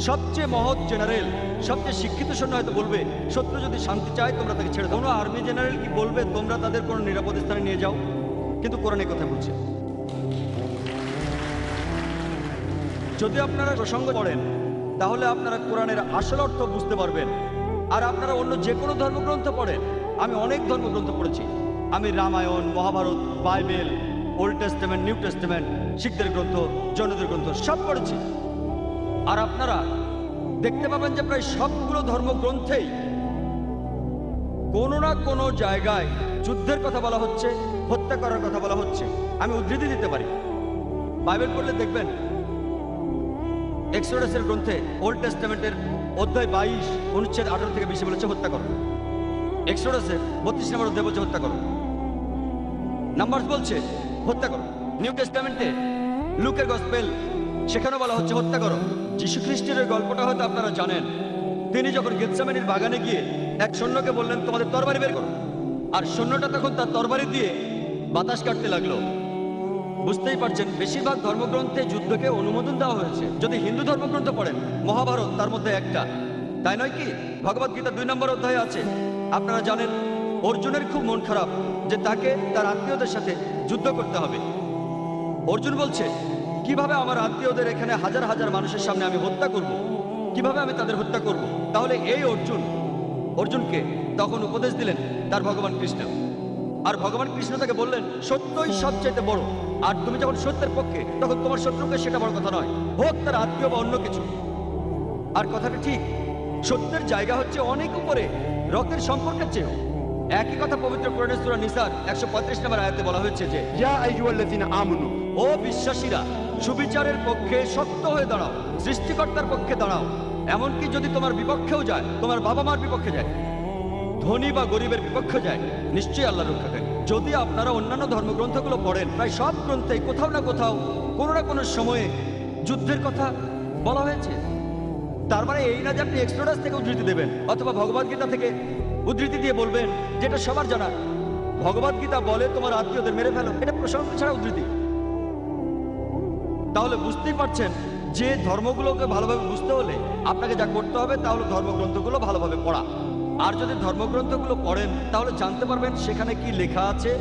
সবচেয়ে মহৎ জেনারেল, সবচেয়ে শিক্ষিত সৈন্য হয়তো বলবে শত্রু যদি শান্তি চায় তোমরা তাকে ছেড়ে দাও। কোনো আর্মি জেনারেল কি বলবে তোমরা তাদের কোনো নিরাপদ স্থানে নিয়ে যাও? কিন্তু কোরআন এই কথা বলছে। যদি আপনারা প্রসঙ্গ পড়েন তাহলে আপনারা কোরআনের আসল অর্থ বুঝতে পারবেন। আর আপনারা অন্য যে কোনো ধর্মগ্রন্থ পড়েন, আমি অনেক ধর্মগ্রন্থ পড়েছি, আমি Ramayana, Mahabharata, Bible, Old Testament, New Testament, শিখদের গ্রন্থ, জৈনদের গ্রন্থ সব পড়েছি। আর আপনারা দেখতে পাবেন যে প্রায় সবগুলো ধর্মগ্রন্থেই কোনো না কোনো জায়গায় যুদ্ধের কথা বলা হচ্ছে, হত্যা করার কথা বলা হচ্ছে। আমি উদ্ধৃতি দিতে পারি, বাইবেল পড়লে দেখবেন এক্সোডাসের গ্রন্থে ওল্ড টেস্টামেন্টের অধ্যায় 22 অনুচ্ছেদ 18 থেকে 20 বলেছে হত্যা করো। এক্সোডাসের 32 নম্বর অধ্যায় বলছে হত্যা করো। নাম্বারস বলছে হত্যা করো। নিউ টেস্টামেন্টে লুকের গসপেল সেখানেও বলা হচ্ছে হত্যা করো। যীশু খ্রিস্টের গল্পটা হয়তো আপনারা জানেন। তিনি যখন গেতসেমানির বাগানে গিয়ে এক সৈন্যকে বললেন তোমাদের তরবারি বের করো, আর সৈন্যটা তখন তার তরবারি দিয়ে বাতাস কাটতে লাগলো। বুঝতেই পারছেন বেশিরভাগ ধর্মগ্রন্থে যুদ্ধকে অনুমোদন দেওয়া হয়েছে। যদি হিন্দু ধর্মগ্রন্থ পড়েন, মহাভারত তার মধ্যে একটা, তাই নয় কি? ভগবদ গীতা 2 নম্বর অধ্যায়ে আছে। আপনারা জানেন অর্জুনের খুব মন খারাপ যে তাকে তার আত্মীয়দের সাথে যুদ্ধ করতে হবে। অর্জুন বলছে কিভাবে আমার আত্মীয়দের এখানে হাজার হাজার মানুষের সামনে আমি হত্যা করব, কিভাবে আমি তাদের হত্যা করব? তাহলে এই অর্জুনকে তখন উপদেশ দিলেন তার ভগবান কৃষ্ণ। আর ভগবান কৃষ্ণ তাকে বললেন সত্যই সবচাইতে বড়, আর তুমি যখন সত্যের পক্ষে তখন তোমার শত্রুকে সেটা বড় কথা নয়, হোক তার আত্মীয় বা অন্য কিছু। আর কথাটা ঠিক, সত্যের জায়গা হচ্ছে অনেক উপরে, রক্তের সম্পর্কের চেয়েও। একই কথা পবিত্র কোরআনের সূরা নিসার 135 নম্বর আয়াতে বলা হয়েছে যে ইয়া আইয়ুহাল্লাযীনা আমানু, ও বিশ্বাসীরা সুবিচারের পক্ষে শক্ত হয়ে দাঁড়াও, সৃষ্টিকর্তার পক্ষে দাঁড়াও। এমনকি যদি তোমার বিপক্ষেও যায়, তোমার বাবা মার বিপক্ষে যায়, ধনী বা গরিবের বিপক্ষে যায়, নিশ্চয়ই আল্লাহ রক্ষা করে। যদি আপনারা অন্যান্য ধর্মগ্রন্থগুলো পড়েন, প্রায় সব গ্রন্থে কোথাও না কোথাও কোনো না কোনো সময়ে যুদ্ধের কথা বলা হয়েছে। তার মানে এই না যে আপনি এক্সোডাস থেকে উদ্ধৃতি দেবেন অথবা ভগবদ্গীতা থেকে উদ্ধৃতি দিয়ে বলবেন, যেটা সবার জানা, ভগবদ্গীতা বলে তোমার আত্মীয়দের মেরে ফেলো। এটা প্রশংসা ছাড়া উদ্ধৃতি। তাহলে বুঝতেই পারছেন যে ধর্মগুলোকে ভালোভাবে বুঝতে হলে আপনাকে যা করতে হবে তা হলো ধর্মগ্রন্থগুলো ভালোভাবে পড়া। আর যদি ধর্মগ্রন্থগুলো পড়েন তাহলে জানতে পারবেন সেখানে কি লেখা আছে,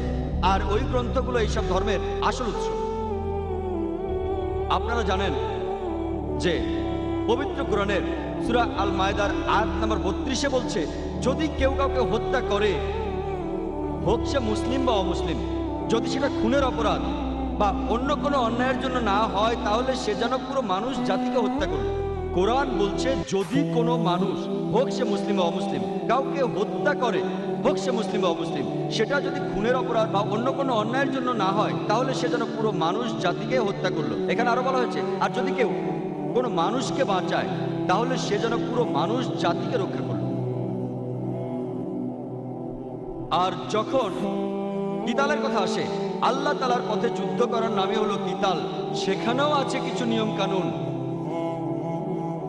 আর ওই গ্রন্থগুলো এইসব ধর্মের আসল উৎস। আপনারা জানেন যে পবিত্র কোরআনের সূরা আল মায়েদার আয়াত নম্বর 32-এ বলছে, যদি কেউ কাউকে হত্যা করে, হোক সে মুসলিম বা অমুসলিম, যদি সেটা খুনের অপরাধ বা অন্য কোনো অন্যায়ের জন্য না হয়, তাহলে সে যেন পুরো মানুষ জাতিকে হত্যা করবে। কোরআন বলছে যদি কোনো মানুষ, হোক সে মুসলিম বা অমুসলিম, কাউকে হত্যা করে, হোক সে মুসলিম বা অমুসলিম, সেটা যদি খুনের অপরাধ বা অন্য কোনো অন্যায়ের জন্য না হয়, তাহলে সে যেন পুরো মানুষ জাতিকে হত্যা করলো। এখানে আরো বলা হয়েছে, আর যদি কেউ কোনো মানুষকে বাঁচায়, তাহলে সে যেন পুরো মানুষ জাতিকে রক্ষা করলো। আর যখন কিতালের কথা আসে, আল্লাহ তাআলার পথে যুদ্ধ করার নামে হলো কিতাল, সেখানেও আছে কিছু নিয়ম কানুন।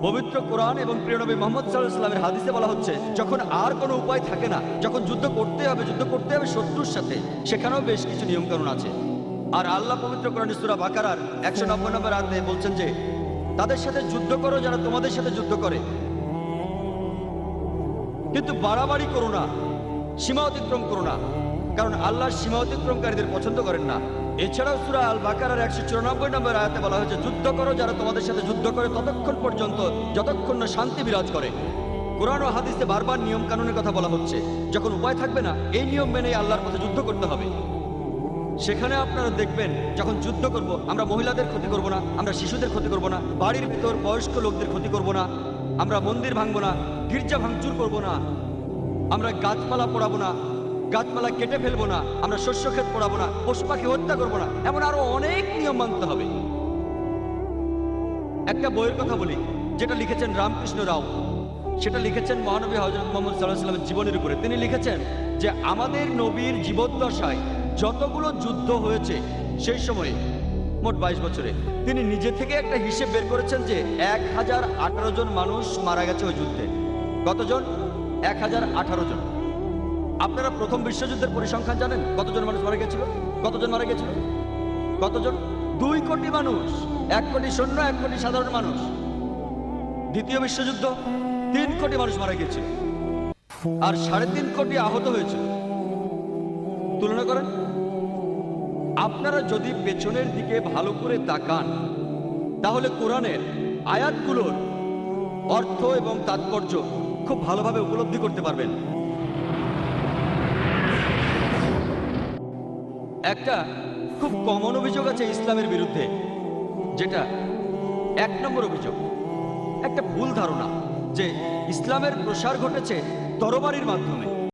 পবিত্র কোরআন এবং প্রিয় নবী মুহাম্মদ সাল্লাল্লাহু আলাইহি ওয়াসাল্লামের হাদিসে বলা হচ্ছে, যখন আর কোনো উপায় থাকে না, যখন যুদ্ধ করতে হবে শত্রুর সাথে, সেখানেও বেশ কিছু নিয়ম কানুন আছে। আর আল্লাহ পবিত্র কোরআনের সূরা বাকারার 190 নম্বর আয়াতে বলছেন যে, তাদের সাথে যুদ্ধ করো যারা তোমাদের সাথে যুদ্ধ করে, কিন্তু বাড়াবাড়ি করো না, সীমা অতিক্রম করো না, কারণ আল্লাহ সীমা অতিক্রমকারীদের পছন্দ করেন না। এছাড়াও সূরা আল বাকারার 194 নম্বর আয়াতে বলা হয়েছে, যুদ্ধ করো যারা তোমাদের সাথে যুদ্ধ করে ততক্ষণ পর্যন্ত যতক্ষণ না শান্তি বিরাজ করে। কোরআন ও হাদিসে বারবার নিয়ম কানুনের কথা বলা হচ্ছে। যখন উপায় থাকবে না, এই নিয়ম মেনে আল্লাহর পথে যুদ্ধ করতে হবে। সেখানে আপনারা দেখবেন, যখন যুদ্ধ করব, আমরা মহিলাদের ক্ষতি করব না, আমরা শিশুদের ক্ষতি করব না, বাড়ির ভিতর বয়স্ক লোকদের ক্ষতি করব না, আমরা মন্দির ভাঙবো না, গির্জা ভাঙচুর করব না, আমরা গাছপালা পোড়াবো না, গাছপালা কেটে ফেলবো না, আমরা শস্য ক্ষেত পোড়াবো না, পশু পাখি হত্যা করবো না, এমন আরো অনেক নিয়ম মানতে হবে। একটা বইয়ের কথা বলি, যেটা লিখেছেন রামকৃষ্ণ রাও। সেটা লিখেছেন মহানবী হযরত মুহাম্মদ সাল্লাল্লাহু আলাইহি ওয়াসাল্লামের জীবনের উপরে। তিনি লিখেছেন যে আমাদের নবীর জীবদ্দশায় যতগুলো যুদ্ধ হয়েছে সেই সময়ে, মোট 22 বছরে, তিনি নিজে থেকে একটা হিসেব বের করেছেন যে 1018 জন মানুষ মারা গেছে ওই যুদ্ধে। কতজন? 1018 জন। আপনারা প্রথম বিশ্বযুদ্ধের পরিসংখ্যান জানেন? কতজন মানুষ মারা গেছিল? কতজন মারা গেছিল? কতজন? 2 কোটি মানুষ, 1 কোটি সৈন্য, 1 কোটি সাধারণ মানুষ। দ্বিতীয় বিশ্বযুদ্ধ 3 কোটি মানুষ মারা গিয়েছিল, আর 3.5 কোটি আহত হয়েছিল। তুলনা করেন। আপনারা যদি পেছনের দিকে ভালো করে তাকান, তাহলে কোরআনের আয়াতগুলোর অর্থ এবং তাৎপর্য খুব ভালোভাবে উপলব্ধি করতে পারবেন। একটা খুব কমন অভিযোগ আছে ইসলামের বিরুদ্ধে, যেটা 1 নম্বর অভিযোগ, একটা ভুল ধারণা যে ইসলামের প্রসার ঘটেছে তরবারির মাধ্যমে।